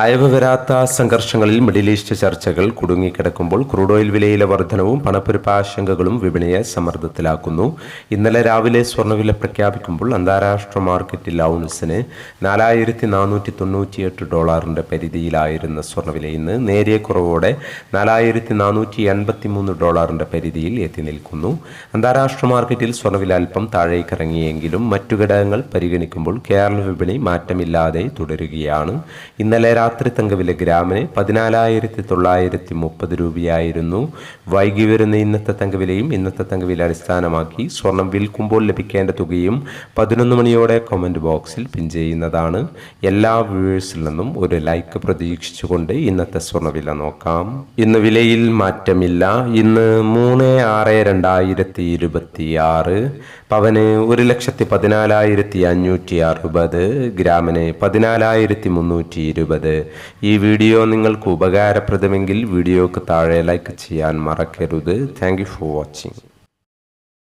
അയവ് വരാത്ത സംഘർഷങ്ങളിൽ middle east ചർച്ചകൾ കുടുങ്ങിക്കിടക്കുമ്പോൾ ക്രൂഡ് ഓയിൽ വിലയിലെ വർധനവും പണപ്പെരുപ്പ ആശങ്കകളും വിപണിയെ സമ്മർദ്ദത്തിലാക്കുന്നു. ഇന്നലെ രാവിലെ സ്വർണ്ണവില പ്രഖ്യാപിക്കുമ്പോൾ അന്താരാഷ്ട്ര മാർക്കറ്റിൽ ഔൺസിന് $4,498 പരിധിയിലായിരുന്ന സ്വർണ്ണവില ഇന്ന് നേരിയ കുറവോടെ $4,483 പരിധിയിൽ എത്തി നിൽക്കുന്നു. അന്താരാഷ്ട്ര മാർക്കറ്റിൽ സ്വർണ്ണവില അല്പം താഴേക്കിറങ്ങിയെങ്കിലും മറ്റു ഘടകങ്ങൾ പരിഗണിക്കുമ്പോൾ കേരള വിപണി മാറ്റമില്ലാതെ തുടരുകയാണ്. ഇന്നലെ രാത്രി തങ്കവില ഗ്രാമിന് 14,930 രൂപയായിരുന്നു. വൈകി വരുന്ന ഇന്നത്തെ തങ്കവിലയും ഇന്നത്തെ തങ്കവില അടിസ്ഥാനമാക്കി സ്വർണം വിൽക്കുമ്പോൾ ലഭിക്കേണ്ട തുകയും 11 മണിയോടെ കമന്റ് ബോക്സിൽ പിൻ ചെയ്യുന്നതാണ്. എല്ലാ വ്യൂവേഴ്സിൽ നിന്നും ഒരു ലൈക്ക് പ്രതീക്ഷിച്ചുകൊണ്ട് ഇന്നത്തെ സ്വർണ്ണവില നോക്കാം. ഇന്ന് വിലയിൽ മാറ്റമില്ല. ഇന്ന് 3/6/2026 പവന് 1,14,560, ഗ്രാമിന് 14,320. ഈ വീഡിയോ നിങ്ങൾക്ക് ഉപകാരപ്രദമെങ്കിൽ വീഡിയോക്ക് താഴെ ലൈക്ക് ചെയ്യാൻ മറക്കരുത്. Thank you for watching.